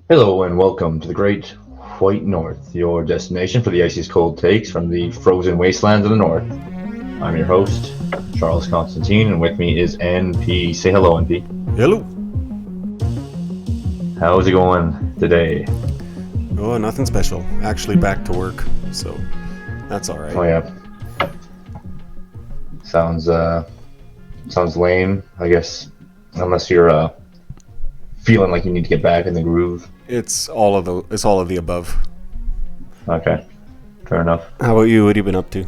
Hello and welcome to the Great White North, your destination for the iciest cold takes from the frozen wastelands of the north. I'm your host, Charles Constantine, and with me is NP. Say hello, NP. Hello. How's it going today? Oh, nothing special. Actually, back to work, so that's all right. Oh yeah, sounds lame, I guess, unless you're feeling like you need to get back in the groove. It's all of the above. Okay, fair enough. How about you? What have you been up to?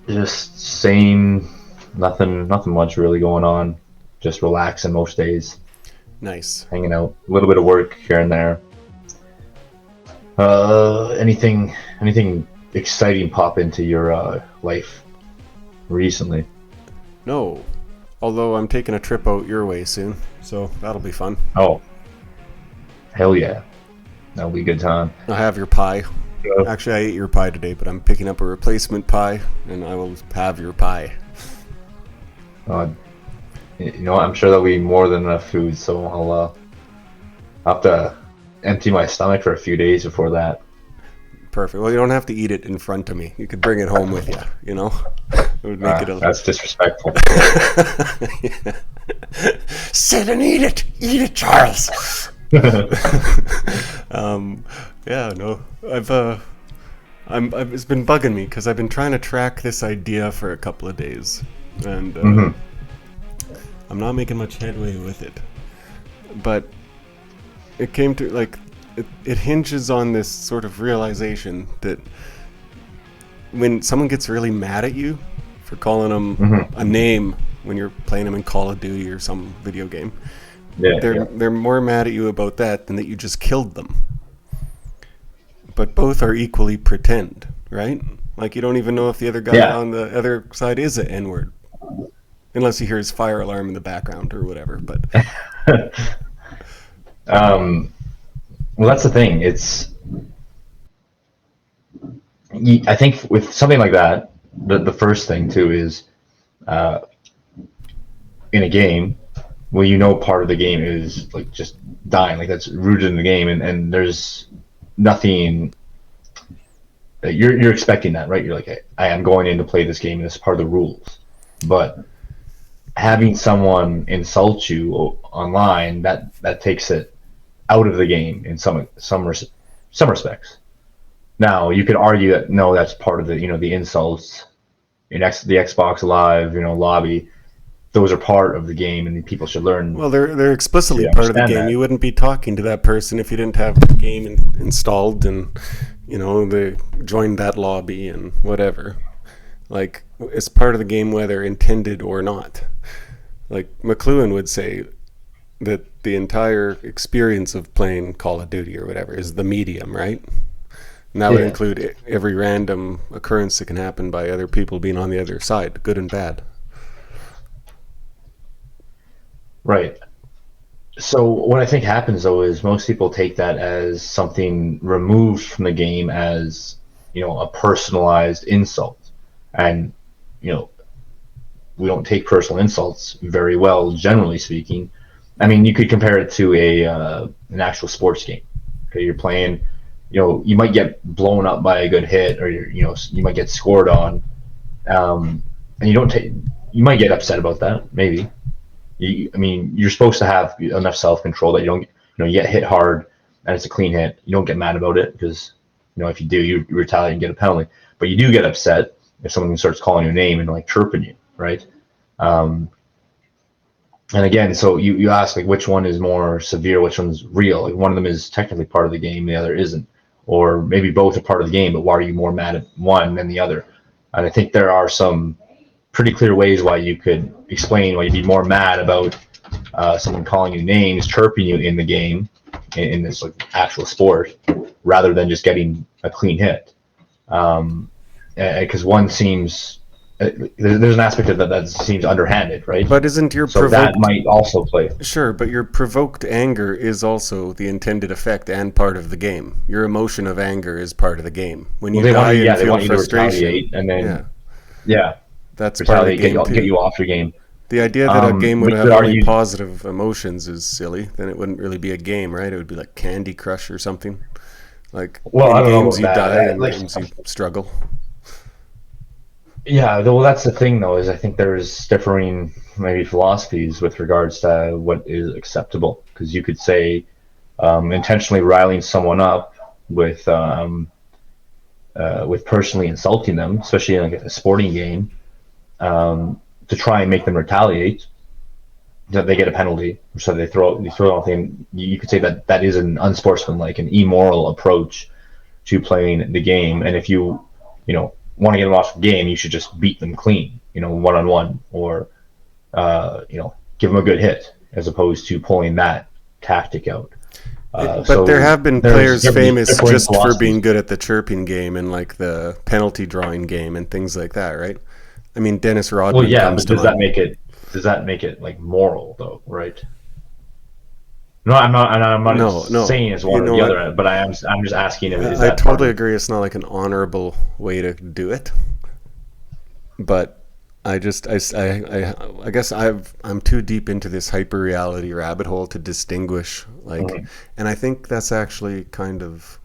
Just same, nothing much really going on. Just relaxing most days. Nice. Hanging out, a little bit of work here and there. Anything exciting pop into your life recently? No. Although I'm taking a trip out your way soon, so that'll be fun. Oh, hell yeah, that'll be a good time. I have your pie. Yeah. Actually, I ate your pie today, but I'm picking up a replacement pie, and I will have your pie. I'm sure there'll be more than enough food, so I'll have to empty my stomach for a few days before that. Perfect. Well, you don't have to eat it in front of me. You could bring it home with you, you know? It would make it a... That's disrespectful. Yeah. Sit and eat it! Eat it, Charles! Yeah, no. It's been bugging me because I've been trying to track this idea for a couple of days, and I'm not making much headway with it. But it came to it hinges on this sort of realization that when someone gets really mad at you for calling them a name when you're playing them in Call of Duty or some video game, they're more mad at you about that than that you just killed them. But both are equally pretend, right? Like you don't even know if the other guy on the other side is an N-word, unless you hear his fire alarm in the background or whatever. But well, that's the thing. I think with something like that, the first thing too is in a game, well, part of the game is like just dying, like that's rooted in the game, and there's nothing. You're expecting that, right? You're like, hey, I am going in to play this game, and it's part of the rules. But having someone insult you online, that takes it out of the game in some respects. Now you could argue that no, that's part of the insults in the Xbox Live lobby. Those are part of the game, and people should learn. Well, they're explicitly part of the game. That. You wouldn't be talking to that person if you didn't have the game installed, and they joined that lobby and whatever. Like it's part of the game whether intended or not. Like McLuhan would say that the entire experience of playing Call of Duty or whatever is the medium, right? And that would include every random occurrence that can happen by other people being on the other side, good and bad. Right. So what I think happens though is most people take that as something removed from the game, as a personalized insult, and we don't take personal insults very well, generally speaking. I mean, you could compare it to an actual sports game. Okay, you're playing, you might get blown up by a good hit, or you might get scored on, and you might get upset about that, maybe. You're supposed to have enough self-control that you don't, you get hit hard and it's a clean hit. You don't get mad about it because, if you do, you retaliate and get a penalty. But you do get upset if someone starts calling your name and like chirping you, right? And again, so you ask like which one is more severe, which one's real. Like one of them is technically part of the game, the other isn't, or maybe both are part of the game. But why are you more mad at one than the other? And I think there are some pretty clear ways why you could explain why you'd be more mad about someone calling you names, chirping you in the game, in this like actual sport, rather than just getting a clean hit. Because one seems there's an aspect of that seems underhanded, right? But isn't your that might also play? Sure, but your provoked anger is also the intended effect and part of the game. Your emotion of anger is part of the game. When you die and feel frustration, and then that's part of the game too. Get you off your game. The idea that a game would But you have could only argue, positive emotions is silly. Then it wouldn't really be a game, right? It would be like Candy Crush or something. Like well, I in don't know games about you that. die, in Like, games you struggle. yeah, well, that's the thing, though, is I think there's differing maybe philosophies with regards to what is acceptable. Because you could say intentionally riling someone up with personally insulting them, especially in like a sporting game, to try and make them retaliate, that they get a penalty, so they throw out thing. You could say that that is an unsportsmanlike, an immoral approach to playing the game. And if you want to get them off the game, you should just beat them clean, one on one, or give them a good hit, as opposed to pulling that tactic out. But there So have been there's players famous differing just for being philosophies. good at the chirping game and like the penalty drawing game and things like that, right? I mean, Dennis Well, Rodman yeah, comes but to mind. does that make it like moral though, right? No, I'm not, and I'm not No, no. saying it's You one or know the what? other, but I'm just asking if is I that part totally of. agree. It's not like an honorable way to do it, but I guess I'm too deep into this hyper reality rabbit hole to distinguish like, Mhm. and I think that's actually kind of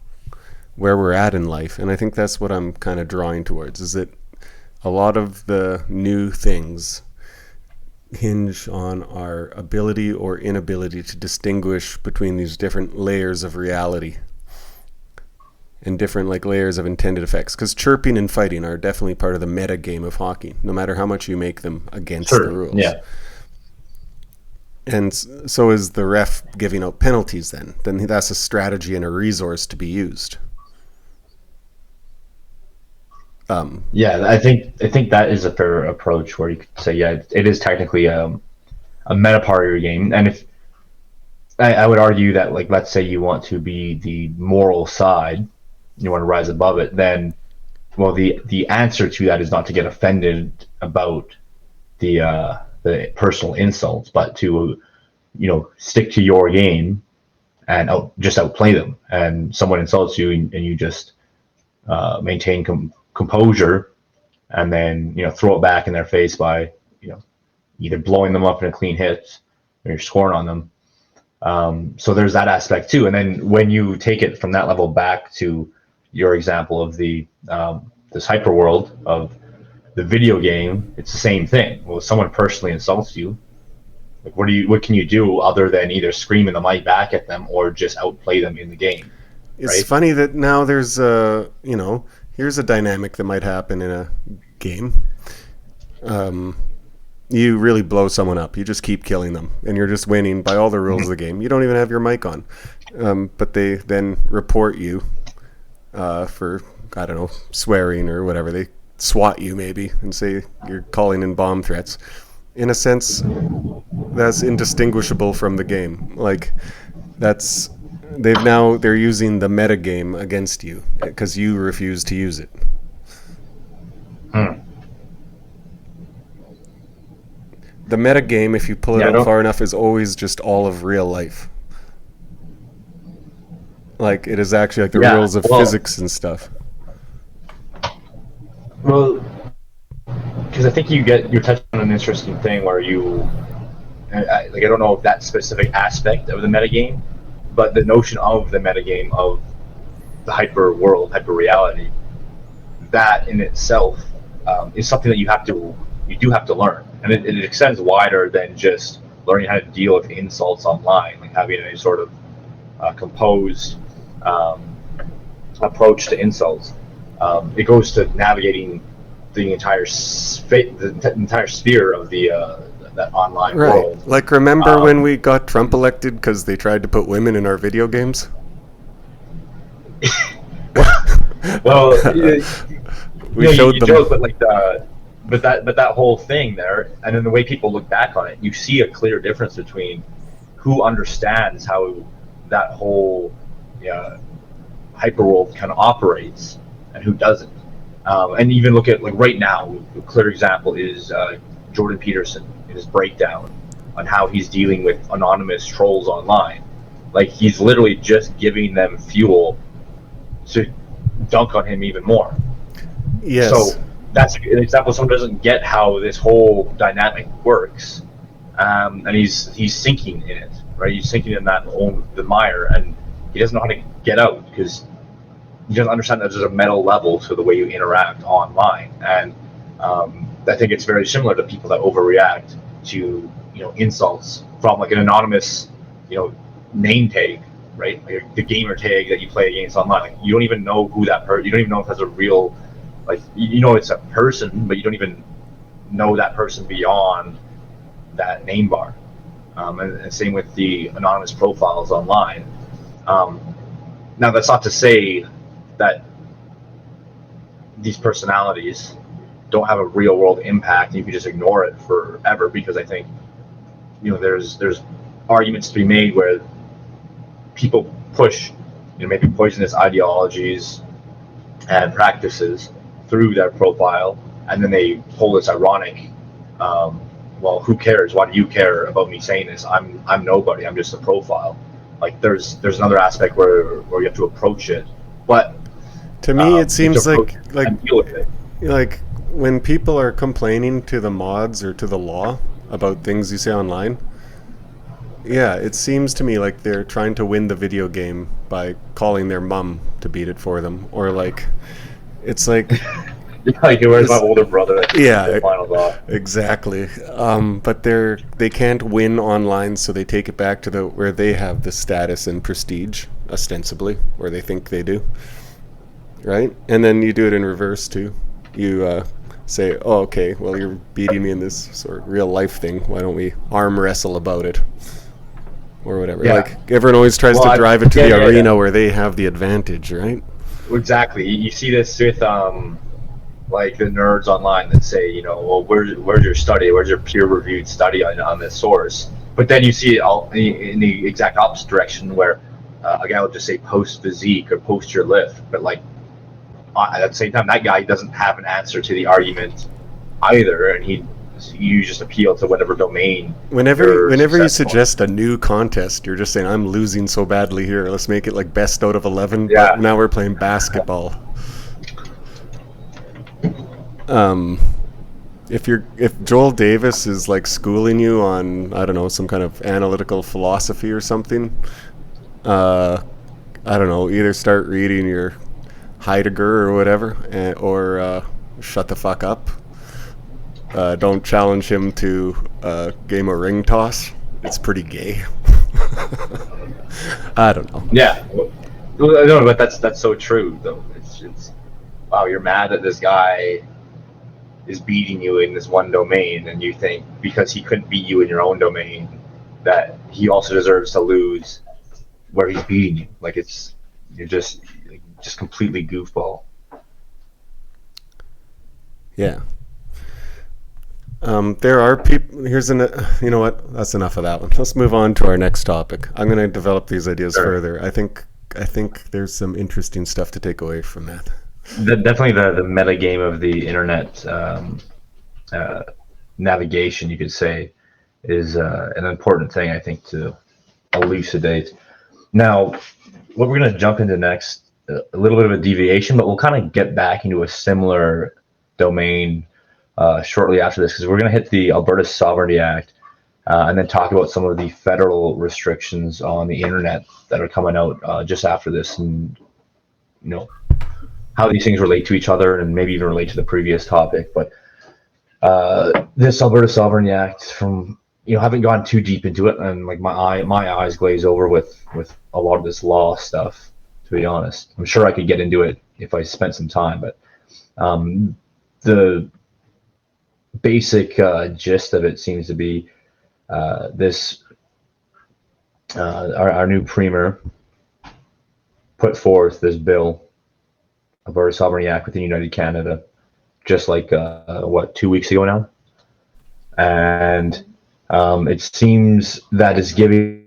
where we're at in life, and I think that's what I'm kind of drawing towards is that a lot of the new things hinge on our ability or inability to distinguish between these different layers of reality and different like layers of intended effects, because chirping and fighting are definitely part of the meta game of hockey no matter how much you make them against the Sure, rules. yeah, And so is the ref giving out penalties. Then that's a strategy and a resource to be used. yeah. I think that is a fair approach where you could say, yeah, it is technically a meta part of your game, and if I would argue that, like, let's say you want to be the moral side, you want to rise above it, then, well, the answer to that is not to get offended about the personal insults, but to stick to your game and just outplay them. And someone insults you, and you just maintain composure, and then throw it back in their face by either blowing them up in a clean hit or you're scoring on them. So there's that aspect too. And then when you take it from that level back to your example of the this hyper world of the video game, it's the same thing. Well, if someone personally insults you, like what can you do other than either scream in the mic back at them or just outplay them in the game, It's right? funny that now there's here's a dynamic that might happen in a game. Um, you really blow someone up. You just keep killing them, and you're just winning by all the rules of the game. You don't even have your mic on, but they then report you for I don't know swearing or whatever. They SWAT you maybe and say you're calling in bomb threats. In a sense, that's indistinguishable from the game. Like that's they're using the meta game against you because you refuse to use it. Hmm. The meta game, if you pull it Yeah, I out don't. far enough, is always just all of real life. Like it is actually like the Yeah, rules of well, physics and stuff. well, because I think you're touching on an interesting thing where I don't know if that specific aspect of the metagame, but the notion of the metagame of the hyper world, hyper reality, that in itself is something that you do have to learn, and it extends wider than just learning how to deal with insults online, like having a sort of composed um, approach to insults. It goes to navigating the entire sphere of the that online Right. world. Like remember when Um, we got Trump elected because they tried to put women in our video games? well, We showed you them. joke, but like that whole thing there, and then the way people look back on it, you see a clear difference between who understands how that whole uh, hyperworld kind of operates and who doesn't. And even look at, like, right now, a clear example is Jordan Peterson in his breakdown on how he's dealing with anonymous trolls online. Like, he's literally just giving them fuel to dunk on him even more. So Yes. that's an example. Someone doesn't get how this whole dynamic works, and he's sinking in it, right? He's sinking in the mire, and he doesn't know how to get out because he doesn't understand that there's a meta level to the way you interact online. And I think it's very similar to people that overreact to insults from like an anonymous name tag, right? Like the gamer tag that you play against online. Like, you don't even know who that person. You don't even know if that's a real, like, it's a person, but you don't even know that person beyond that name bar. And same with the anonymous profiles online. Now that's not to say that these personalities don't have a real world impact and you can just ignore it forever, because I think there's arguments to be made where people push maybe poisonous ideologies and practices through their profile, and then they hold this ironic well, who cares? Why do you care about me saying this? I'm nobody. I'm just a profile. Like there's another aspect where you have to approach it, but to me it seems like it. when people are complaining to the mods or to the law about things you say online, yeah, it seems to me like they're trying to win the video game by calling their mom to beat it for them, or like it's like like where's my older brother? Yeah, exactly. But they can't win online, so they take it back to where they have the status and prestige, ostensibly, where they think they do, right? And then you do it in reverse too. You say, "Oh, okay, well, you're beating me in this sort of real life thing. Why don't we arm wrestle about it?" Or whatever. Yeah. Like everyone always tries to drive it to the arena where they have the advantage, right? Exactly. You see this with like the nerds online that say, well, where's your study? Where's your peer-reviewed study on this source? But then you see it all in the exact opposite direction, where a guy will just say post physique or post your lift, but like at the same time, that guy doesn't have an answer to the argument either, and you just appeal to whatever domain. Whenever you suggest a new contest, you're just saying, I'm losing so badly here. Let's make it like best out of 11. Yeah. But now we're playing basketball. If Joel Davis is like schooling you on, I don't know, some kind of analytical philosophy or something, I don't know, either start reading your Heidegger or whatever, or shut the fuck up. Don't challenge him to a game of ring toss. It's pretty gay. I don't know. Yeah, no, but that's so true though. It's wow, you're mad that this guy is beating you in this one domain, and you think because he couldn't beat you in your own domain that he also deserves to lose where he's beating you. Like you're just completely goofball. Yeah. There are people. You know what? That's enough of that one. Let's move on to our next topic. I'm going to develop these ideas further. I think there's some interesting stuff to take away from that. Definitely the meta game of the internet navigation, you could say, is an important thing, I think, to elucidate. Now, what we're going to jump into next, a little bit of a deviation, but we'll kind of get back into a similar domain shortly after this, because we're going to hit the Alberta Sovereignty Act and then talk about some of the federal restrictions on the internet that are coming out just after this, and how these things relate to each other, and maybe even relate to the previous topic. But this Alberta Sovereignty Act, from haven't gone too deep into it, and like my eyes glaze over with a lot of this law stuff, to be honest. I'm sure I could get into it if I spent some time, but the basic gist of it seems to be this our new premier put forth this bill, Alberta Sovereignty Act within United Canada, just like 2 weeks ago now, and it seems that is giving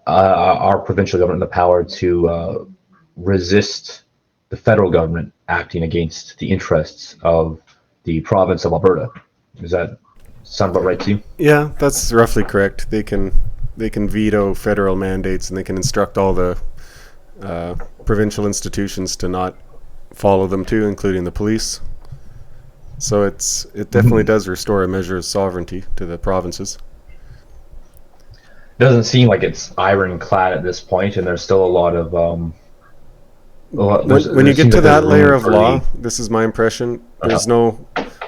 our provincial government the power to resist the federal government acting against the interests of the province of Alberta. Does that sound about right to you? Yeah, that's roughly correct. They can veto federal mandates, and they can instruct all the provincial institutions to not follow them too, including the police. So it definitely does restore a measure of sovereignty to the provinces. Doesn't seem like it's ironclad at this point, and there's still a lot of When there you get seems to like there's that layer room of for law, the this is my impression. There's no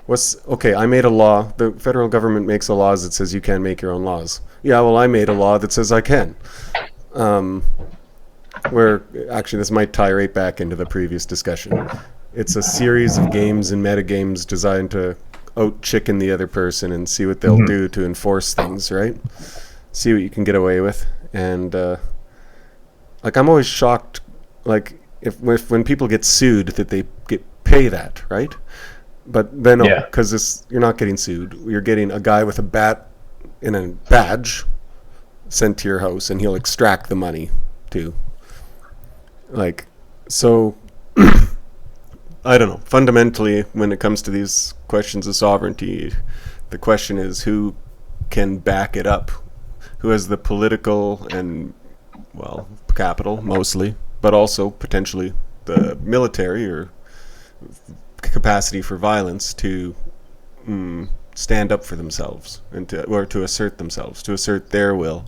what's okay. I made a law. The federal government makes a laws that says you can't make your own laws. Yeah, well, I made a law that says I can. Um, where actually this might tie right back into the previous discussion. It's a series of games and metagames designed to out chicken the other person and see what they'll do to enforce things, right? See what you can get away with. And like I'm always shocked, like if when people get sued that they pay that, right? But then no, yeah. because you're not getting sued. You're getting a guy with a bat and a badge sent to your house, and he'll extract the money too. Like, so I don't know. Fundamentally, when it comes to these questions of sovereignty, the question is who can back it up? Who has the political and, well, capital mostly, but also potentially the military or capacity for violence to stand up for themselves and to assert themselves, to assert their will.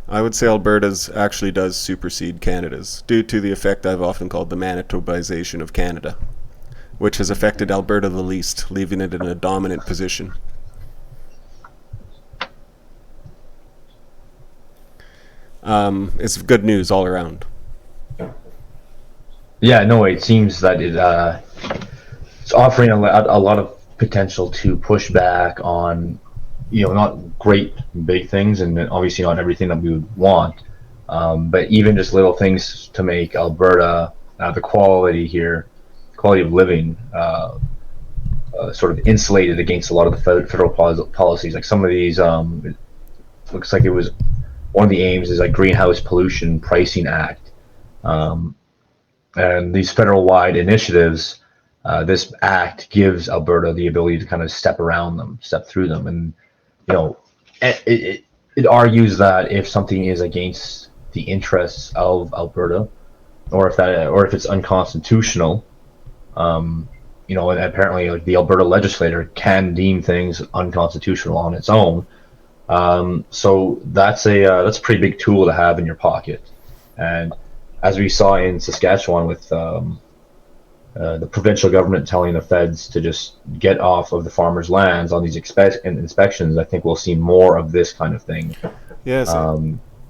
I would say Alberta's actually does supersede Canada's due to the effect I've often called the Manitobization of Canada, which has affected Alberta the least, leaving it in a dominant position. It's good news all around. Yeah, no, it seems that it's offering a lot of potential to push back on, not great big things, and obviously not everything that we would want, but even just little things to make Alberta, the quality of living, sort of insulated against a lot of the federal policies. Like some of these, it looks like it was one of the aims is like Greenhouse Pollution Pricing Act. And these federal-wide initiatives, this act gives Alberta the ability to kind of step through them, and it argues that if something is against the interests of Alberta, or if it's unconstitutional, and apparently like the Alberta legislature can deem things unconstitutional on its own. So that's a pretty big tool to have in your pocket, and as we saw in Saskatchewan with the provincial government telling the feds to just get off of the farmers' lands on these inspections, I think we'll see more of this kind of thing. Yes,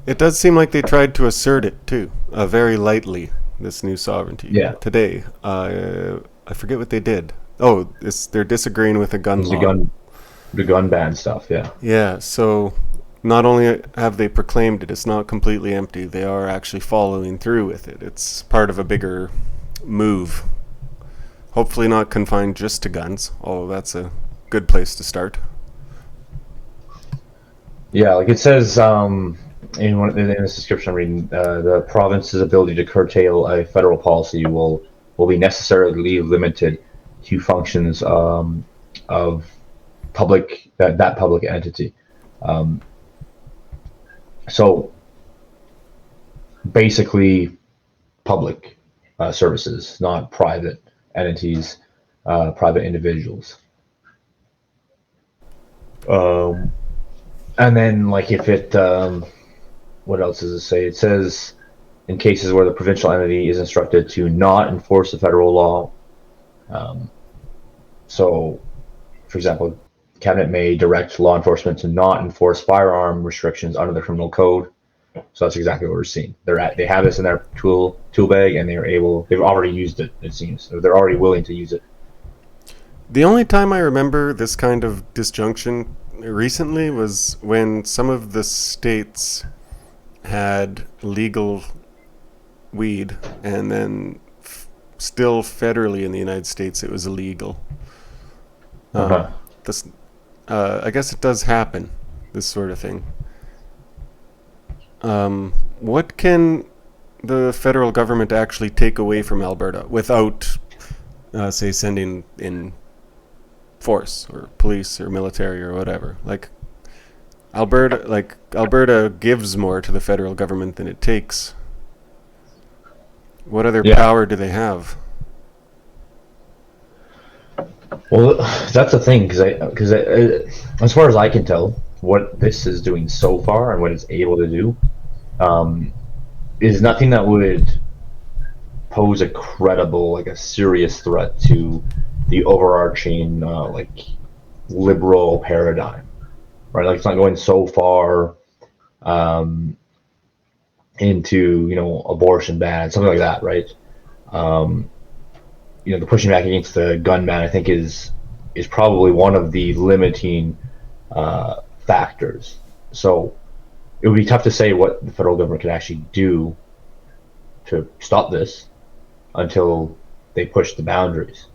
it does seem like they tried to assert it too, very lightly. This new sovereignty. Yeah. Today, I forget what they did. Oh, they're disagreeing with the gun law. The gun ban stuff. Yeah. Yeah. So not only have they proclaimed it, it's not completely empty. They are actually following through with it. It's part of a bigger move. Hopefully not confined just to guns, although that's a good place to start. Yeah, like it says in this description I'm reading, the province's ability to curtail a federal policy will be necessarily limited to functions of that public entity. So basically, public services, not private entities, private individuals. And then, like, if it, what else does it say? It says, in cases where the provincial entity is instructed to not enforce the federal law. So, for example, cabinet may direct law enforcement to not enforce firearm restrictions under the criminal code. So that's exactly what we're seeing. They have this in their tool bag, and they've already used it. It seems they're already willing to use it. The only time I remember this kind of disjunction recently was when some of the states had legal weed, and then still federally in the United States it was illegal. This, I guess it does happen, this sort of thing. What can the federal government actually take away from Alberta without, say, sending in force or police or military or whatever? Like Alberta gives more to the federal government than it takes. What other power do they have? Well, that's the thing, as far as I can tell, what this is doing so far and what it's able to do um, is nothing that would pose a credible, like a serious threat to the overarching liberal paradigm, right? Like it's not going so far um, into abortion ban, something like that, right? Um, the pushing back against the gun ban, I think, is probably one of the limiting factors. So it would be tough to say what the federal government could actually do to stop this until they push the boundaries.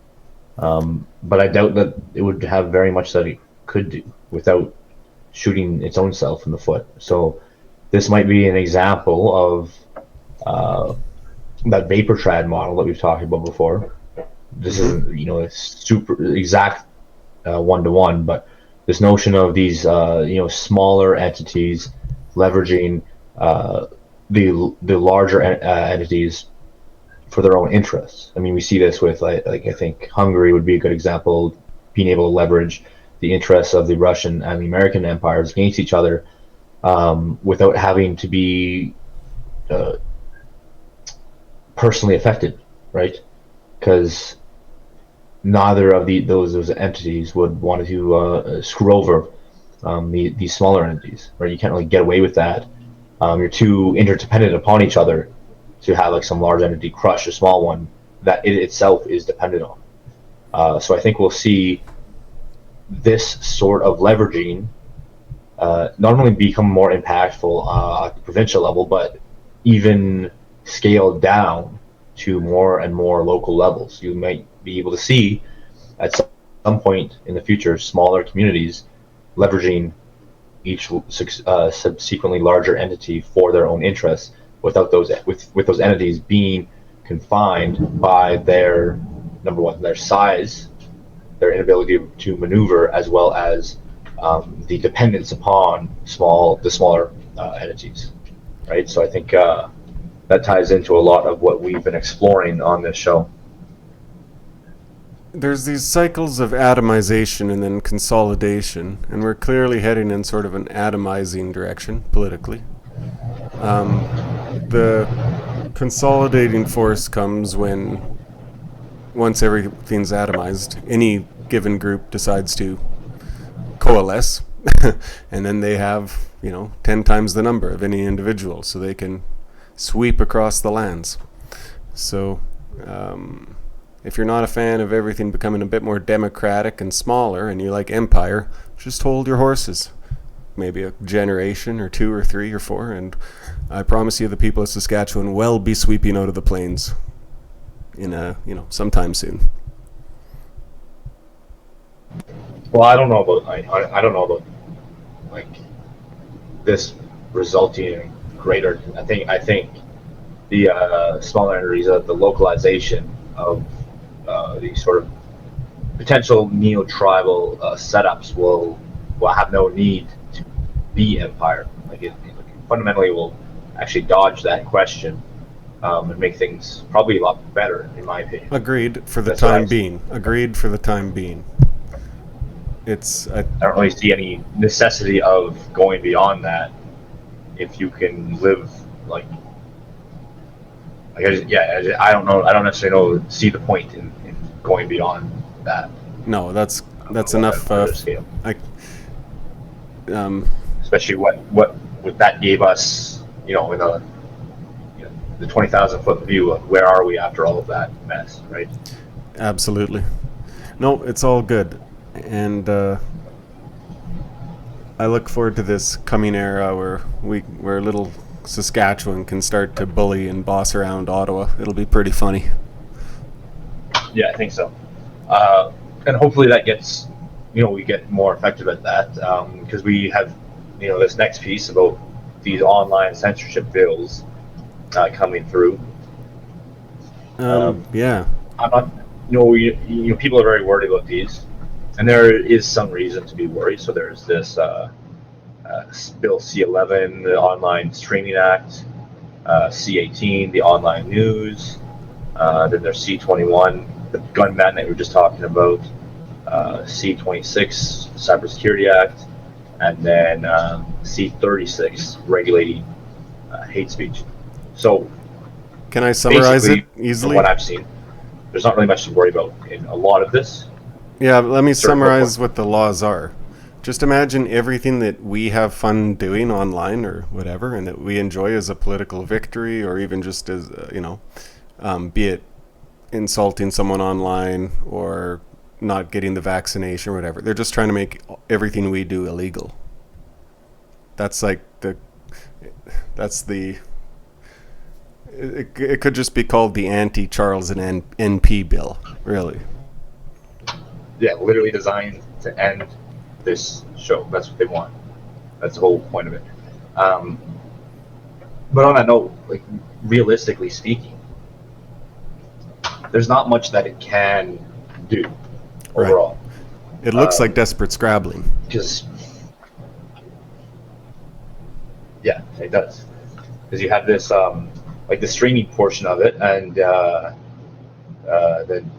But I doubt that it would have very much that it could do without shooting its own self in the foot. So this might be an example of uh, that vapor trad model that we've talked about before. This Mm-hmm. isn't a super exact one to one, but this notion of these smaller entities leveraging uh, the larger entities for their own interests. I mean, we see this with like I think Hungary would be a good example, being able to leverage the interests of the Russian and the American empires against each other without having to be uh, personally affected, right? Because neither of those entities would want to screw over these smaller entities, right? You can't really get away with that. You're too interdependent upon each other to have like some large entity crush a small one that it itself is dependent on. So I think we'll see this sort of leveraging not only become more impactful at the provincial level, but even scaled down to more and more local levels. You might be able to see at some point in the future smaller communities leveraging each subsequently larger entity for their own interests without with those entities being confined by their number one, their size, their inability to maneuver, as well as the dependence upon the smaller entities, right? So I think that ties into a lot of what we've been exploring on this show. There's these cycles of atomization and then consolidation, and we're clearly heading in sort of an atomizing direction politically. The consolidating force comes when, once everything's atomized, any given group decides to coalesce, and then they have, 10 times the number of any individual, so they can sweep across the lands. So, if you're not a fan of everything becoming a bit more democratic and smaller and you like empire, just hold your horses. Maybe a generation or two or three or four, and I promise you the people of Saskatchewan will be sweeping out of the plains in sometime soon. Well, I don't know about I don't know about like this resulting in greater. I think the smaller entities, the localization of the sort of potential neo-tribal setups will have no need to be empire. Like it fundamentally will actually dodge that question and make things probably a lot better, in my opinion. Agreed for the That's what time being. Agreed for the time being. It's I don't really see any necessity of going beyond that if you can live like I don't know. I don't necessarily see the point in going beyond that no, that's on a enough. larger scale. I Especially what that gave us, in the 20,000 foot view of where are we after all of that mess, right? Absolutely. No, it's all good, and I look forward to this coming era where little Saskatchewan can start to bully and boss around Ottawa. It'll be pretty funny. Yeah, I think so. And hopefully that gets, we get more effective at that because we have, this next piece about these online censorship bills coming through. Yeah. I'm not, people are very worried about these, and there is some reason to be worried. So there's this Bill C11, the Online Streaming Act, C18, the online news, then there's C21, the gun ban that we were just talking about. C-26 Cybersecurity Act, and then C-36 regulating hate speech. So Can I summarize it basically, from easily? what I've seen, there's not really much to worry about in a lot of this. Yeah, let me Sure, go for it. summarize what the laws are. Just imagine everything that we have fun doing online or whatever, and that we enjoy as a political victory, or even just as, be it insulting someone online or not getting the vaccination or whatever. They're just trying to make everything we do illegal. That's like that's the, it could just be called the anti-Charles and NP bill, really. Yeah, literally designed to end this show. That's what they want. That's the whole point of it. Um, but on that note, like realistically speaking, there's not much that it can do Right. overall. It looks like desperate scrabbling. Because yeah, it does. Because you have this like the streaming portion of it and the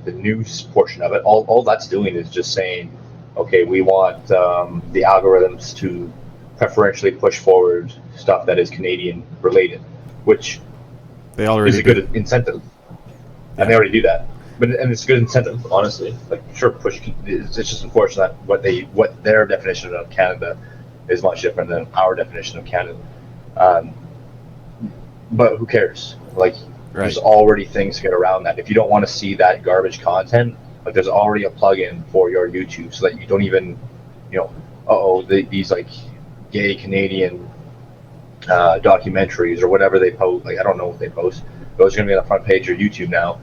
news portion of it. All that's doing is just saying, okay, we want the algorithms to preferentially push forward stuff that is Canadian related, which They is already a do. good incentive, Yeah. and they already do that. And it's a good incentive, honestly. Like, sure, push. It's just unfortunate that what their definition of Canada is much different than our definition of Canada. Um, but who cares? Like, Right. there's already things to get around that. If you don't want to see that garbage content, like, there's already a plugin for your YouTube so that you don't even, these like gay Canadian documentaries or whatever they post. Like, I don't know what they post. Those are going to be on the front page of YouTube now.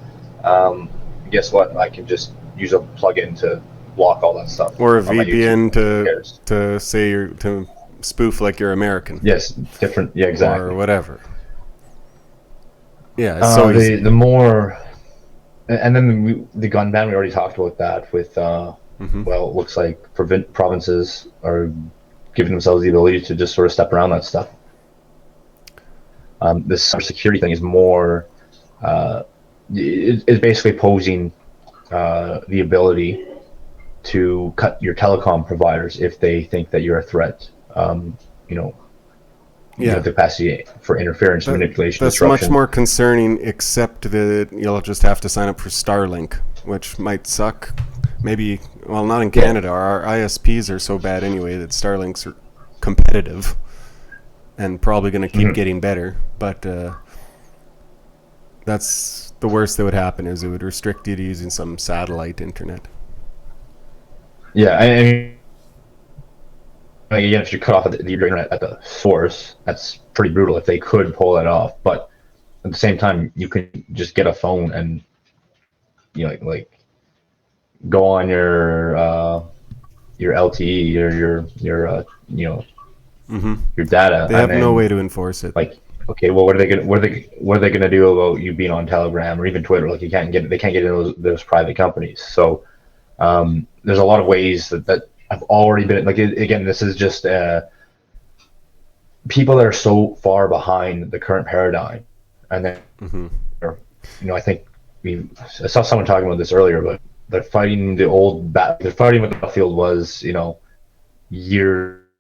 Guess what? I can just use a plugin to block all that stuff. Or a on my VPN YouTube. to say to spoof like you're American. Yes, different. Yeah, exactly. Or whatever. Yeah, it's so easy. The more, and then the gun ban. We already talked about that. With well, it looks like provinces are giving themselves the ability to just sort of step around that stuff. This cybersecurity thing is more. Is basically posing the ability to cut your telecom providers if they think that you're a threat. You have the capacity for interference, manipulation, That's disruption. much more concerning, except that you'll just have to sign up for Starlink, which might suck. Maybe, well, not in Canada. Our ISPs are so bad anyway that Starlinks are competitive and probably going to keep getting better. But that's the worst that would happen, is it would restrict you to using some satellite internet. Yeah, I mean, again, if you cut off the internet at the source, that's pretty brutal if they could pull that off. But at the same time, you can just get a phone and like go on your LTE or your your data. They have no way to enforce it. Like, okay, well, what are they gonna do about you being on Telegram or even Twitter? Like, they can't get in those private companies. So there's a lot of ways that I've already been like. Again, this is just people that are so far behind the current paradigm, and then I think I saw someone talking about this earlier, but they're fighting the old they're fighting what the battlefield was,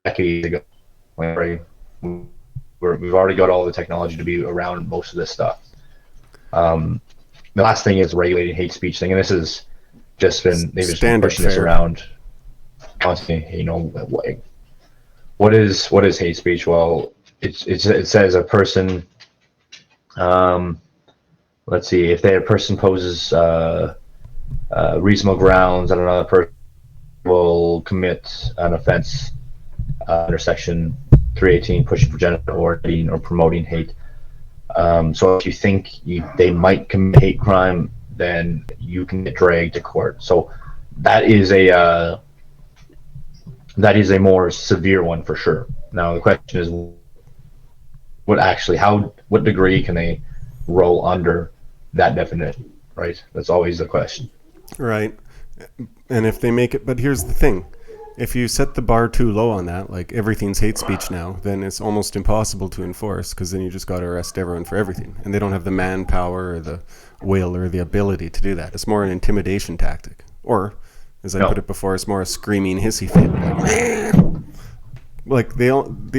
decades ago. Right? We've already got all the technology to be around most of this stuff. The last thing is regulating hate speech thing, and this has just been they've just been pushing this around constantly. What is hate speech? Well, it says a person. Let's see, if a person poses reasonable grounds that another person will commit an offense under Section 318, pushing for genital orientation or promoting hate. So if you think they might commit hate crime, then you can get dragged to court. So that is a more severe one for sure. Now the question is, what degree can they roll under that definition, right? That's always the question. Right. And if they make it, but here's the thing. If you set the bar too low on that, like everything's hate speech now, then it's almost impossible to enforce, because then you just got to arrest everyone for everything. And they don't have the manpower or the will or the ability to do that. It's more an intimidation tactic. Or as I put No. it before, it's more a screaming, hissy fit. Like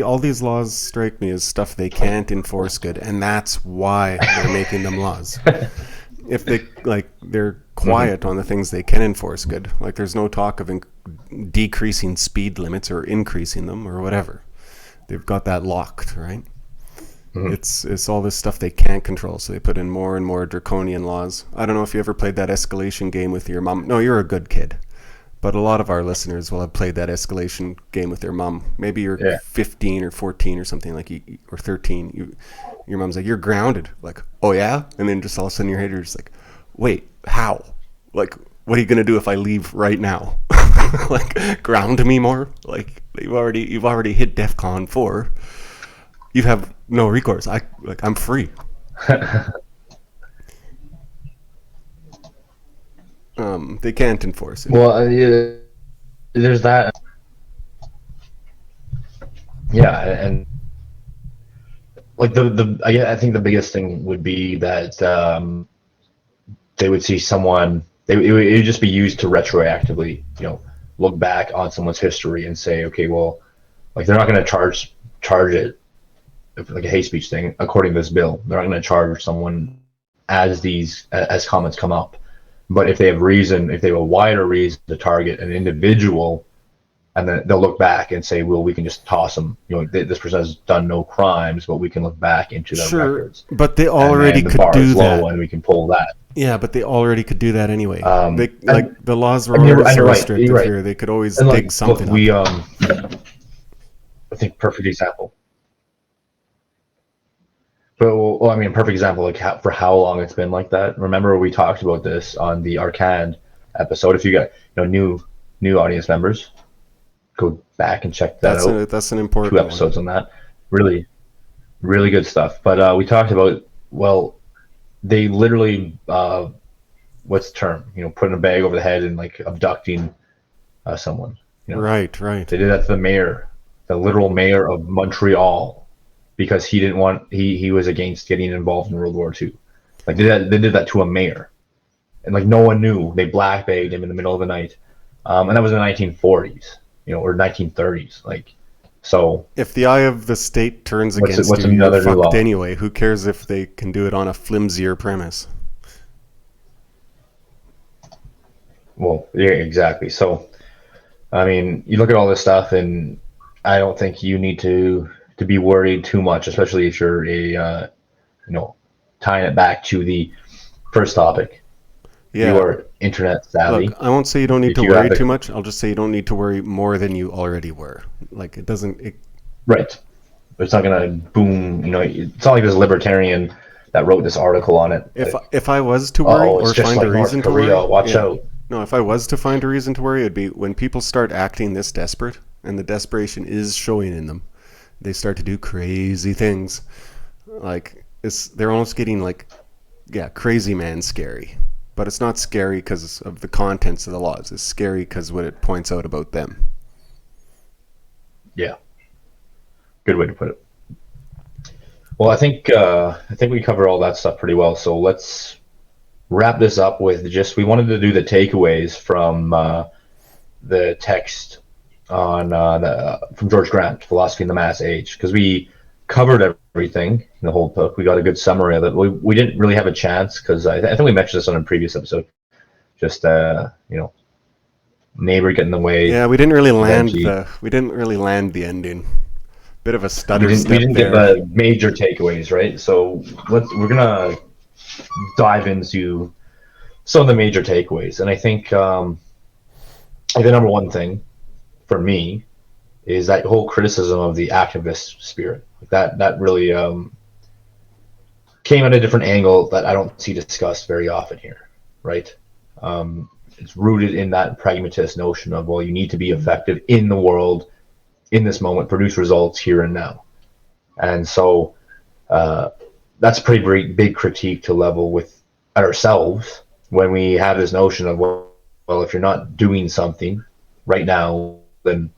all these laws strike me as stuff they can't enforce good, and that's why they're making them laws. If they're quiet on the things they can enforce good, like there's no talk of decreasing speed limits or increasing them or whatever. They've got that locked, right? It's all this stuff they can't control, so they put in more and more draconian laws. I don't know if you ever played that escalation game with your mom. No, you're a good kid. But a lot of our listeners will have played that escalation game with their mom. Maybe you're 15 or 14 or something, like, or 13. Your mom's like, you're grounded. Like, oh yeah? And then just all of a sudden in your head, you're just like, wait, how? Like, what are you going to do if I leave right now? Like, ground me more? Like, you've already hit DEFCON 4. You have no recourse. I'm free. They can't enforce it. Well, there's that. Yeah, and like I think the biggest thing would be that they would see someone. It would just be used to retroactively, look back on someone's history and say, okay, well, like they're not going to charge it like a hate speech thing according to this bill. They're not going to charge someone as comments come up. But if they have a wider reason to target an individual, and then they'll look back and say, well, we can just toss them. This person has done no crimes, but we can look back into their records. But they already could do that. And we can pull that. Yeah, but they already could do that anyway. The laws were already so restrictive here. They could always dig something up. I think perfect example. But well, I mean, perfect example, like for how long it's been like that. Remember, we talked about this on the Arcand episode. If you got new audience members, go back and check that out. That's an important 2 episodes on that. Really, really good stuff. But we talked about, well, they literally, what's the term? Putting a bag over the head and like abducting someone. Right. They did that to the mayor, the literal mayor of Montreal, because he didn't want he was against getting involved in World War II. Like they did that to a mayor, and like no one knew. They black bagged him in the middle of the night, and that was in the 1940s, or 1930s. Like, so if the eye of the state turns against you, you're fucked anyway. Who cares if they can do it on a flimsier premise? Well, yeah, exactly. So, I mean, you look at all this stuff, and I don't think you need to be worried too much, especially if you're tying it back to the first topic. Yeah. You are internet savvy. Look, I won't say you don't need to worry too much. I'll just say you don't need to worry more than you already were. Like, it doesn't... Right. It's not going to boom, it's not like this libertarian that wrote this article on it. If I was to worry or find a reason to worry... Watch out. No, if I was to find a reason to worry, it'd be when people start acting this desperate, and the desperation is showing in them. They start to do crazy things. Like, they're almost getting crazy man scary. But it's not scary because of the contents of the laws. It's scary because what it points out about them. Yeah. Good way to put it. Well, I think we covered all that stuff pretty well. So let's wrap this up with we wanted to do the takeaways from the text on from George Grant, Philosophy in the Mass Age, because we covered everything in the whole book. We got a good summary of it. We didn't really have a chance because I think we mentioned this on a previous episode. Just neighbor getting in the way. Yeah, we didn't really land the ending. Bit of a stutter. We didn't get the major takeaways, right? So we're gonna dive into some of the major takeaways, and I think the number one thing for me is that whole criticism of the activist spirit. That really came at a different angle that I don't see discussed very often here, right? It's rooted in that pragmatist notion of, well, you need to be effective in the world, in this moment, produce results here and now. And so that's a pretty big critique to level with at ourselves when we have this notion of, well, if you're not doing something right now, then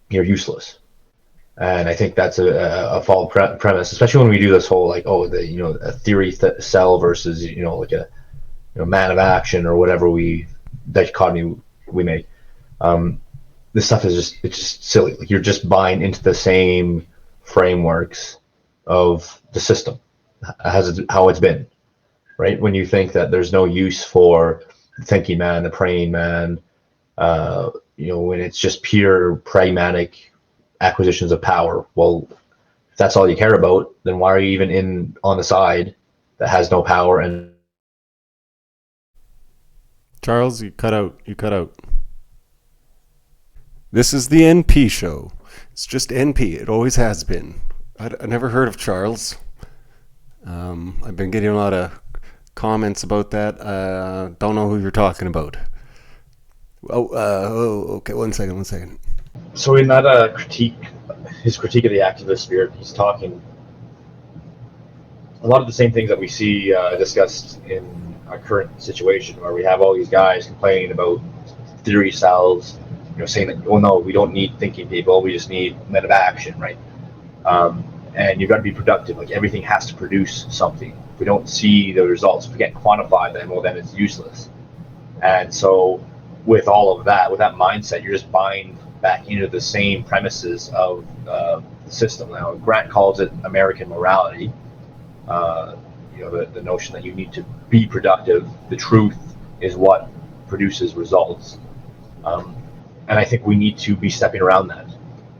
you're useless. And I think that's a false premise, especially when we do this whole a theory cell versus like a man of action or whatever we dichotomy we make. This stuff is it's just silly. Like, you're just buying into the same frameworks of the system, how it's been, right? When you think that there's no use for the thinking man, the praying man, when it's just pure pragmatic acquisitions of power. Well, if that's all you care about, then why are you even in on the side that has no power? And Charles, you cut out. You cut out. This is the NP show. It's just NP. It always has been. I never heard of Charles. I've been getting a lot of comments about that. Don't know who you're talking about. Okay. One second. so in that his critique of the activist spirit, he's talking a lot of the same things that we see discussed in our current situation, where we have all these guys complaining about theory cells, saying that, oh no, we don't need thinking people, we just need men of action, right? And you've got to be productive. Like, everything has to produce something. If we don't see the results, if we can't quantify them, well, then it's useless. And so with all of that, with that mindset, you're just buying back into the same premises of the system. Now, Grant calls it American morality. The notion that you need to be productive. The truth is what produces results. And I think we need to be stepping around that.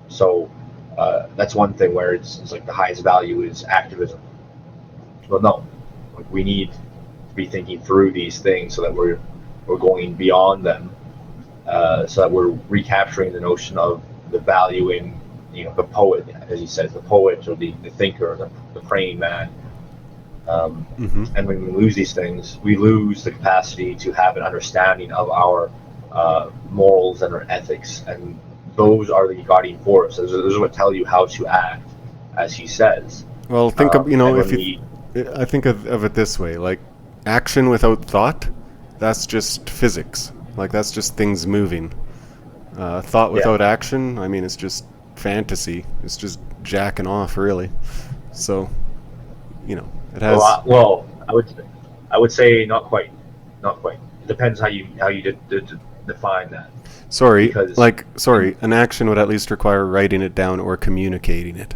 So that's one thing where it's like the highest value is activism. Well, no, like, we need to be thinking through these things so that we're going beyond them, so that we're recapturing the notion of the value in the poet, as he says, the poet, or the thinker, the praying man. And when we lose these things, we lose the capacity to have an understanding of our morals and our ethics, and those are the guiding force. Those are what tell you how to act, as he says. Well, think of I think of it this way: like, action without thought, that's just physics. Like, that's just things moving. Thought without action, I mean, it's just fantasy. It's just jacking off, really. So, it has. Well, I would say not quite. It depends how you define that. Sorry, an action would at least require writing it down or communicating it.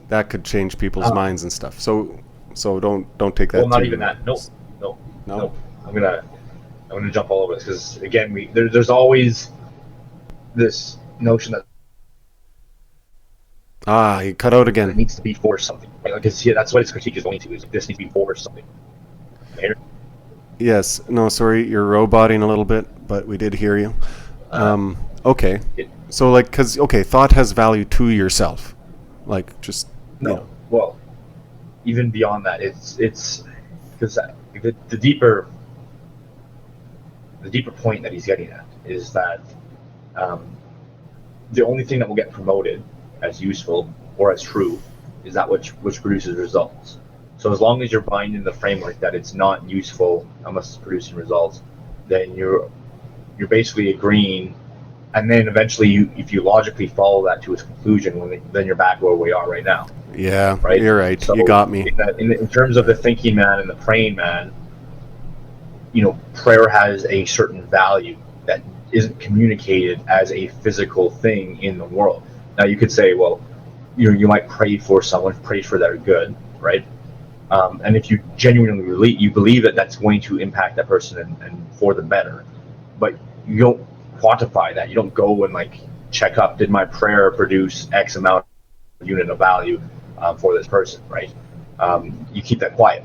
That could change people's minds and stuff. So don't take that. Well, not even that. No. I'm gonna jump all over this, because again, there's always this notion that he cut out again. It needs to be for something. Right? Because that's what his critique is going to. Is this needs to be for something. Yes. No, sorry, you're roboting a little bit, but we did hear you. Okay. So, thought has value to yourself. Like, just... No. Well, even beyond that, it's because the deeper point that he's getting at is that the only thing that will get promoted as useful or as true is that which produces results. So as long as you're buying in the framework that it's not useful unless it's producing results, then you're basically agreeing, and then eventually, if you logically follow that to its conclusion, then you're back where we are right now. Yeah, right. You're right. So you got me. In terms of the thinking man and the praying man, prayer has a certain value that isn't communicated as a physical thing in the world. Now, you could say, well, you might pray for someone, pray for their good, right? And if you genuinely believe that that's going to impact that person and for the better, but you don't quantify that. You don't go and check up, did my prayer produce X amount of unit of value for this person, right? You keep that quiet.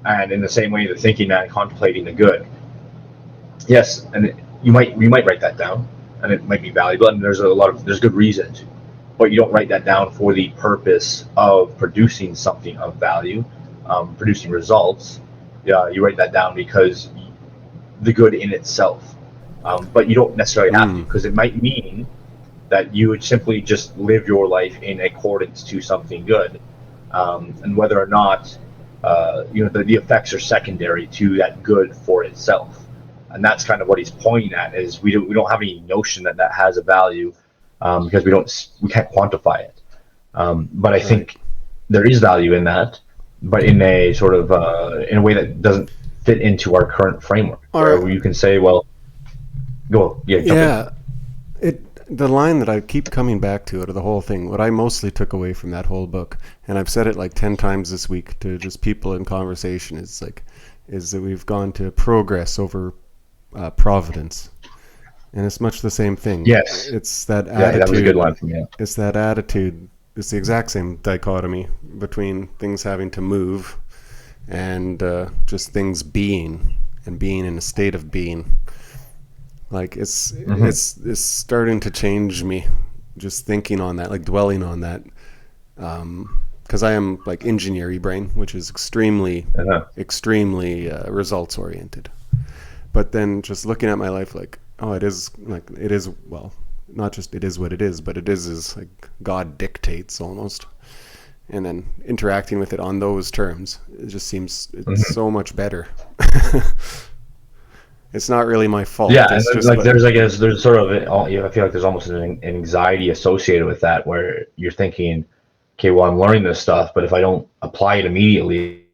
And in the same way, the thinking man contemplating the good, yes, and you might write that down, and it might be valuable, and there's good reason to, but you don't write that down for the purpose of producing something of value, producing results. You write that down because the good in itself, but you don't necessarily have to, because it might mean that you would simply just live your life in accordance to something good, and whether or not the effects are secondary to that good for itself. And that's kind of what he's pointing at, is we don't have any notion that has a value, because we can't quantify it. But I think there is value in that, but in a sort of in a way that doesn't fit into our current framework, where you can say, well, Go, yeah, jump in. Yeah, the line that I keep coming back to out of the whole thing, what I mostly took away from that whole book, and I've said it like 10 times this week to just people in conversation, is that we've gone to progress over providence. And it's much the same thing. Yes, It's that yeah, that was a good attitude. line from you. It's that attitude. It's the exact same dichotomy between things having to move and just things being and being in a state of being. Like Hmm. it's starting to change me, just thinking on that, like dwelling on that, because I am like engineering brain, which is Uh-huh. extremely results oriented. But then just looking at my life, like, oh, it is well, not just it is what it is, but it is like God dictates almost, and then interacting with it on those terms, it just seems it's Hmm. so much better. It's not really my Yeah, fault. and It's then, just like what. there's, I guess, there's sort of I feel like there's almost an anxiety associated with that, where you're thinking, okay, well, I'm learning this stuff, but if I don't apply it immediately,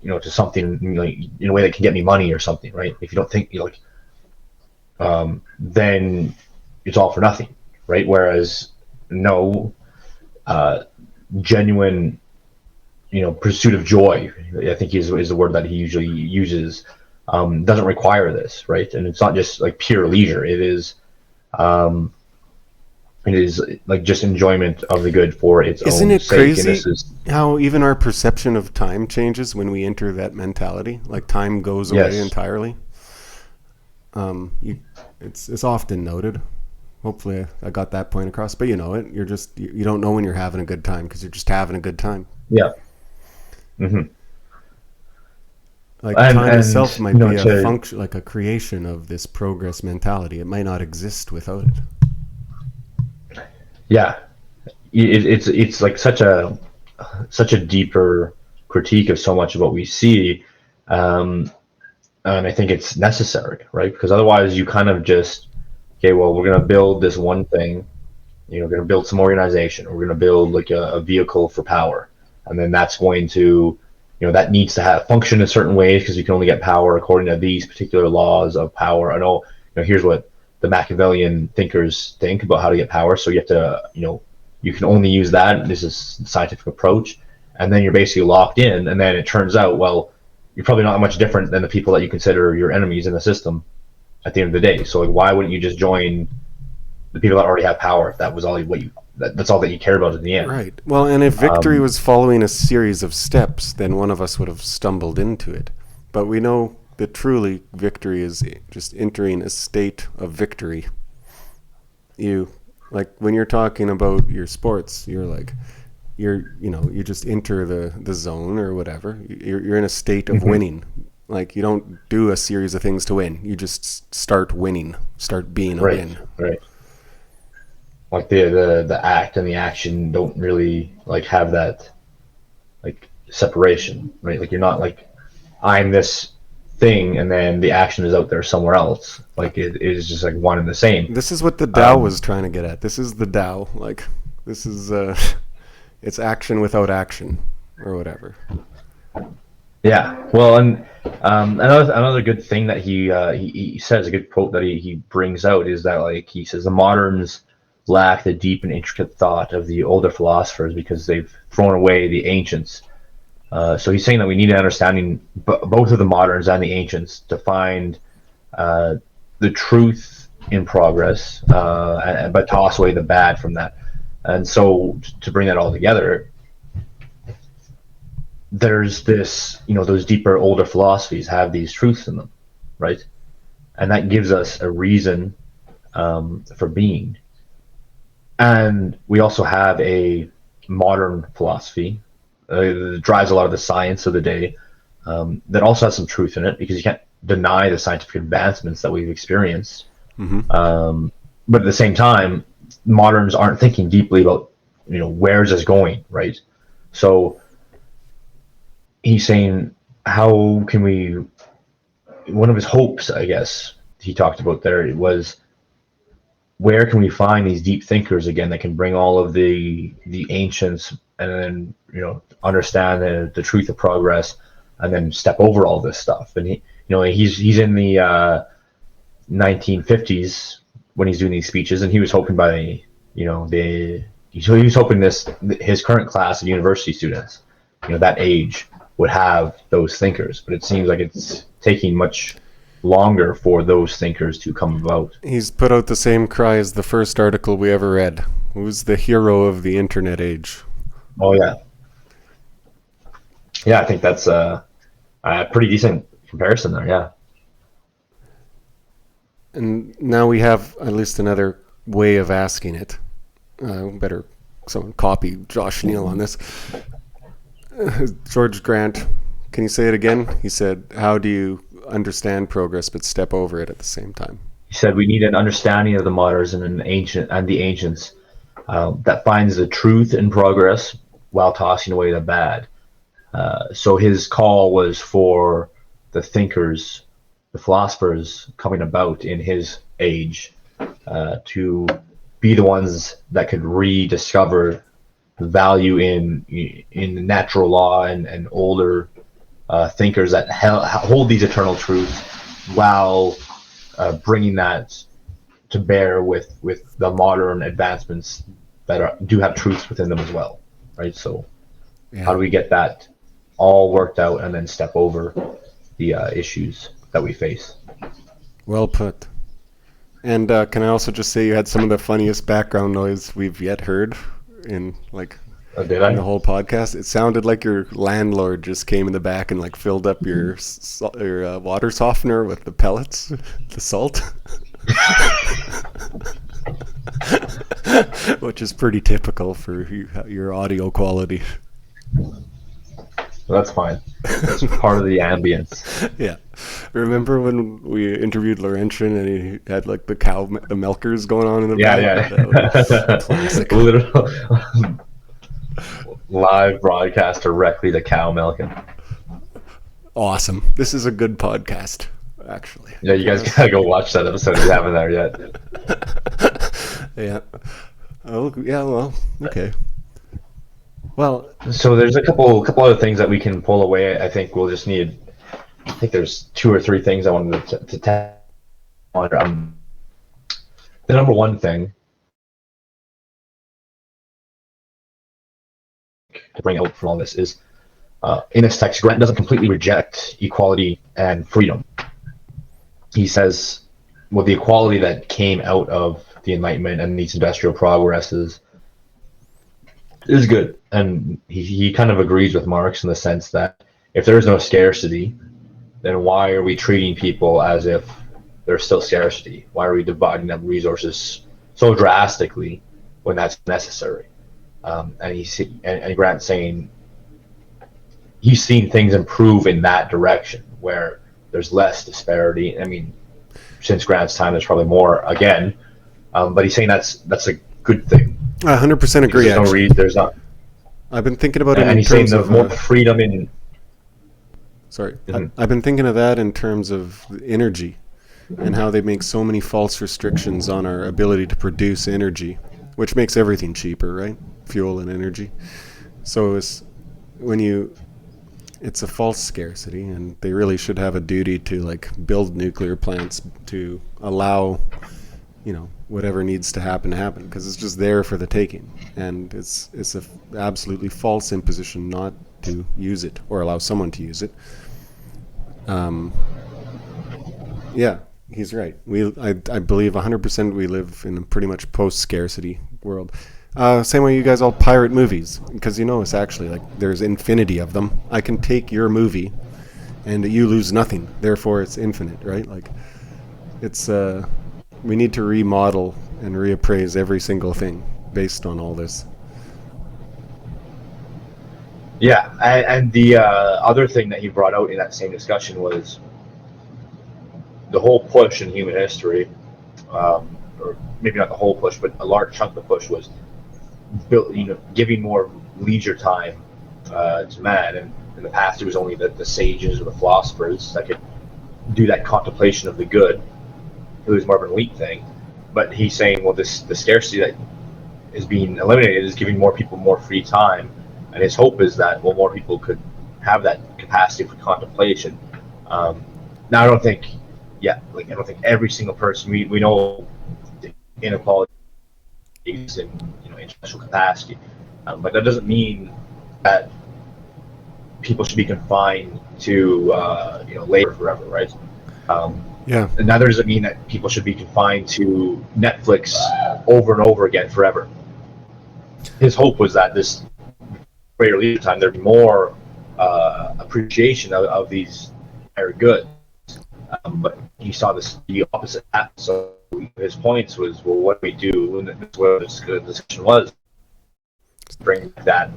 to something, like in a way that can get me money or something, right? If you don't think, then it's all for nothing, right? Whereas no, uh, genuine, pursuit of joy, I think is the word that he usually uses, doesn't require this, right? And it's not just like pure leisure. Um, it is like just enjoyment of the good for its Isn't own it sake. And crazy this is, how even our perception of time changes when we enter that mentality? Like time goes away yes, entirely. You, it's often noted. Hopefully, I got that point across. But you know it. You don't know when you're having a good time because you're just having a good time. yeah. Hmm. Like time itself And might be a to function, like a creation of this progress mentality. It might not exist without it. yeah, it's like such a deeper critique of so much of what we see, um, and I think it's necessary, right? Because otherwise, you kind of just, okay, well, we're gonna build this one thing, we're gonna build some organization, we're gonna build like a vehicle for power, and then that's going to, that needs to have function in certain ways because you can only get power according to these particular laws of power. I know, here's what the Machiavellian thinkers think about how to get power. So you have to, you can only use that. This is the scientific approach, and then you're basically locked in. And then it turns out, well, you're probably not much different than the people that you consider your enemies in the system at the end of the day. So like, why wouldn't you just join the people that already have power if that was all that's all that you care about in the end? Right. Well, and if victory Um, was following a series of steps, then one of us would have stumbled into it. But we know that truly victory is just entering a state of victory. You, like when you're talking about your sports, you just enter the zone or whatever. You're in a state of mhm. winning. Like you don't do a series of things to win. You just start winning, start being a Right, win. right. Like the act and the action don't really like have that like separation, right? Like you're not like, I'm this thing and then the action is out there somewhere else. Like it is just like one and the same. This is what the Tao Um, was trying to get at. This is the Tao. Like this is it's action without action or whatever. yeah. Well, and another good thing that he says, a good quote that he brings out is that, like, he says the moderns lack the deep and intricate thought of the older philosophers because they've thrown away the ancients. So he's saying that we need an understanding, both of the moderns and the ancients, to find uh, the truth in progress, but toss away the bad from that. And so to bring that all together, there's this, those deeper, older philosophies have these truths in them, right? And that gives us a reason for being. And we also have a modern philosophy that drives a lot of the science of the day, that also has some truth in it because you can't deny the scientific advancements that we've experienced. Mm-hmm. But at the same time, moderns aren't thinking deeply about, where's this going, right? So he's saying, how can we? One of his hopes, I guess, he talked about there was, where can we find these deep thinkers again that can bring all of the ancients and then understand the truth of progress and then step over all this stuff. And he's in 1950s when he's doing these speeches, and he was hoping by he was hoping his current class of university students, that age, would have those thinkers. But it seems like it's taking much longer for those thinkers to come about. He's put out the same cry as the first article we ever read. Who's the hero of the internet age? Oh yeah, I think that's a pretty decent comparison there. Yeah. And now we have at least another way of asking it. Better someone copy Josh Neal on this. George Grant, can you say it again? He said, how do you understand progress but step over it at the same time? He said we need an understanding of the moderns and the ancients that finds the truth in progress while tossing away the bad. So his call was for the thinkers, the philosophers coming about in his age, to be the ones that could rediscover the value in natural law and older thinkers that hold these eternal truths, while bringing that to bear with the modern advancements that do have truths within them as well, right? So how do we get that all worked out and then step over the issues that we face? Well put. And can I also just say you had some of the funniest background noise we've yet heard in in the whole podcast. It sounded like your landlord just came in the back and filled up your water softener with the pellets, the salt, which is pretty typical for your audio quality. Well, that's fine. That's part of the ambience. Yeah. Remember when we interviewed Laurentian and he had the milkers going on in the back? Yeah. Classic. Literal live broadcast directly to cow milking. Awesome. This is a good podcast, actually. Yeah, you guys gotta go watch that episode if you haven't there yet. Yeah. Oh, yeah. Well, okay. Well, so there's a couple other things that we can pull away. I think we'll just need. I think there's 2 or 3 things I wanted to tap on. The number one thing to bring out from all this is, in this text, Grant doesn't completely reject equality and freedom. He says, well, the equality that came out of the Enlightenment and these industrial progresses is good. And he kind of agrees with Marx in the sense that if there is no scarcity, then why are we treating people as if there's still scarcity? Why are we dividing up resources so drastically when that's necessary? And Grant's saying he's seen things improve in that direction where there's less disparity. I mean, since Grant's time, there's probably more again, but he's saying that's a good thing. I 100% agree. There's not. I've been thinking about it and in he's terms saying of more freedom in. Sorry, Mm-hmm. I've been thinking of that in terms of energy and how they make so many false restrictions on our ability to produce energy, which makes everything cheaper, right? Fuel and energy. So it's a false scarcity, and they really should have a duty to build nuclear plants to allow, whatever needs to happen, because it's just there for the taking, and it's a absolutely false imposition not to use it or allow someone to use it. Yeah, he's right. I believe 100% we live in a pretty much post-scarcity world. Same way you guys all pirate movies, because it's actually there's infinity of them. I can take your movie and you lose nothing, therefore it's infinite, right? It's we need to remodel and reappraise every single thing based on all this. Yeah, and the other thing that he brought out in that same discussion was the whole push in human history, or maybe not the whole push, but a large chunk of the push was giving more leisure time to man. And in the past, it was only the sages or the philosophers that could do that contemplation of the good. It was more of an elite thing. But he's saying, well, the scarcity that is being eliminated is giving more people more free time. And his hope is that, more people could have that capacity for contemplation. Now, I don't think yeah, like I don't think every single person we know inequality exists in international capacity, but that doesn't mean that people should be confined to labor forever, right? Yeah. And neither does it mean that people should be confined to Netflix over and over again forever. His hope was that this greater leisure time, there'd be more appreciation of these higher goods. But he saw the opposite happen. So his points was, well, what do we do? And that's where the discussion was. Bring that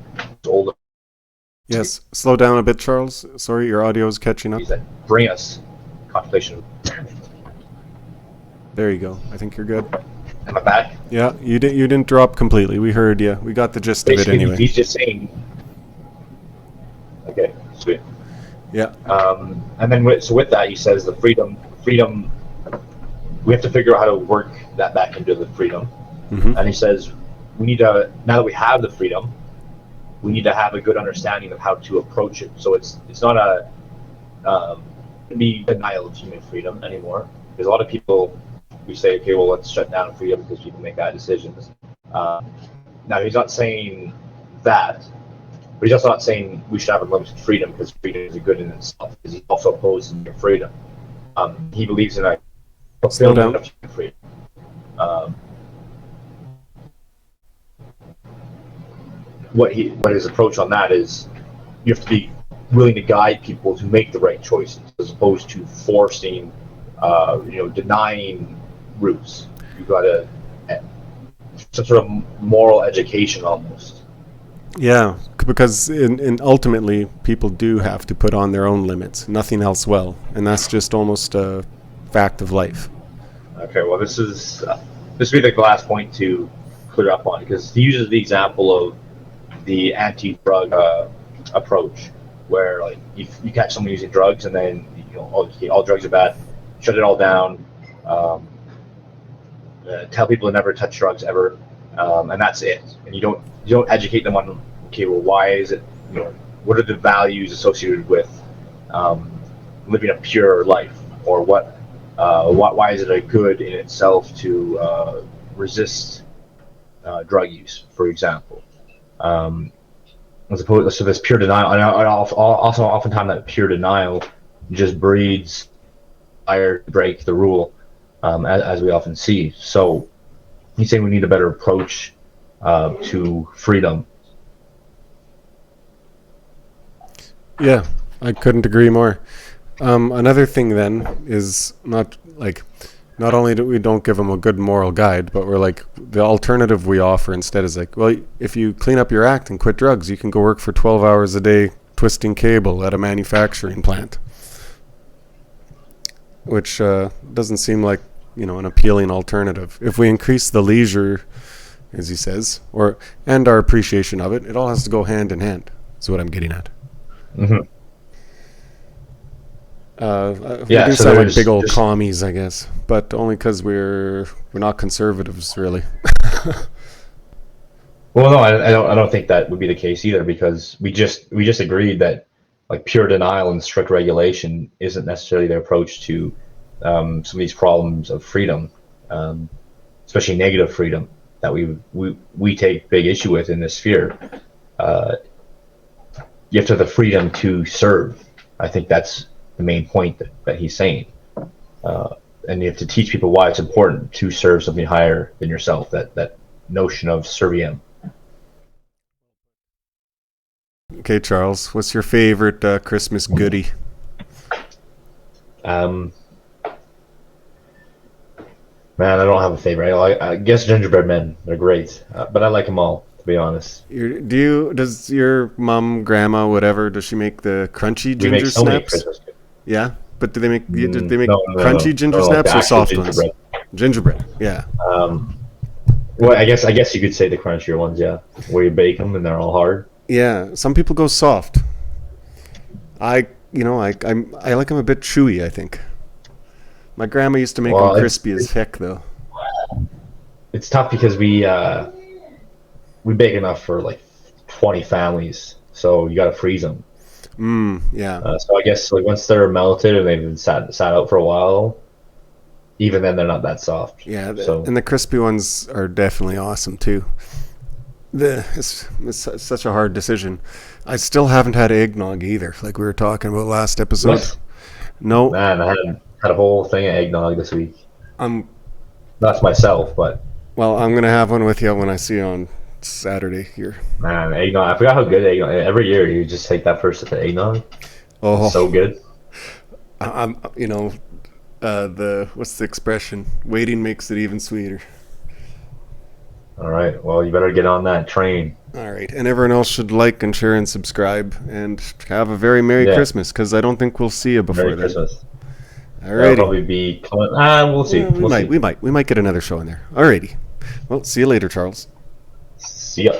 older. Yes. Slow down a bit, Charles. Sorry, your audio is catching up. That bring us contemplation. There you go. I think you're good. Am I back? Yeah, you didn't drop completely. We heard you. We got the gist of it anyway. He's just saying. Okay, sweet. Yeah. And then with that, he says the freedom. We have to figure out how to work that back into the freedom. Mm-hmm. And he says we need to, now that we have the freedom, we need to have a good understanding of how to approach it. So it's not be denial of human freedom anymore. Because a lot of people, we say, okay, well, let's shut down freedom because people make bad decisions. Now he's not saying that, but he's also not saying we should have unlimited freedom because freedom is a good in itself. Because he also opposes freedom. He believes in a fulfillment of human freedom. What his approach on that is, you have to be willing to guide people to make the right choices, as opposed to forcing, denying routes. You've got to some sort of moral education almost. Yeah, because in ultimately people do have to put on their own limits. Nothing else will, and that's just almost a fact of life. Okay, well, this would be the last point to clear up on, because he uses the example of the anti-drug approach, where like you catch someone using drugs and then all drugs are bad, shut it all down, tell people to never touch drugs ever, and that's it. And you don't educate them on, okay, well, why is it, what are the values associated with living a pure life, or why is it a good in itself to resist drug use, for example. As opposed to this pure denial, and also oftentimes that pure denial just breeds desire to break the rule, as we often see. So he's saying we need a better approach to freedom. Yeah, I couldn't agree more. Another thing then is not only do we don't give them a good moral guide, but we're like, the alternative we offer instead is like, well, if you clean up your act and quit drugs, you can go work for 12 hours a day twisting cable at a manufacturing plant. Which doesn't seem like, an appealing alternative. If we increase the leisure, as he says, and our appreciation of it, it all has to go hand in hand, is what I'm getting at. Mm-hmm. We do sound like big old commies, I guess, but only because we're not conservatives, really. Well, no, I don't think that would be the case either, because we just agreed that like pure denial and strict regulation isn't necessarily the approach to some of these problems of freedom, especially negative freedom that we take big issue with in this sphere. You have to have the freedom to serve. I think that's the main point that he's saying, and you have to teach people why it's important to serve something higher than yourself. That notion of serviam. Okay, Charles, what's your favorite Christmas goodie? Man, I don't have a favorite. I guess gingerbread men. They're great, but I like them all, to be honest. Does your mom, grandma, whatever, does she make the crunchy ginger We make so many snaps? Christmas. Yeah, but do they make No, crunchy ginger no, snaps the or soft actual ones? Gingerbread, yeah. Well, I guess you could say the crunchier ones, yeah, where you bake them and they're all hard. Yeah, some people go soft. I like them a bit chewy, I think. My grandma used to make them crispy as heck, though. It's tough because we bake enough for like 20 families, so you got to freeze them. Yeah. So I guess like once they're melted and they've been sat out for a while, even then they're not that soft. Yeah, So and the crispy ones are definitely awesome too. It's such a hard decision. I still haven't had eggnog either, like we were talking about last episode. what? No, Man, I had a whole thing of eggnog this week. I'm Not myself, but well. I'm gonna have one with you when I see you on Saturday here. man, eggnog. I forgot how good eggnog. Every year you just take that first sip of eggnog. It's Oh, so good. I'm the what's the expression? Waiting makes it even sweeter. All right. Well, you better get on that train. All right, and everyone else should like and share and subscribe, and have a very Merry Yeah. Christmas, because I don't think we'll see you before Merry then. Christmas. All That'll righty. probably be. We'll see. Well, we We'll might, see. we might get another show in there. Alrighty. Well, see you later, Charles. See ya.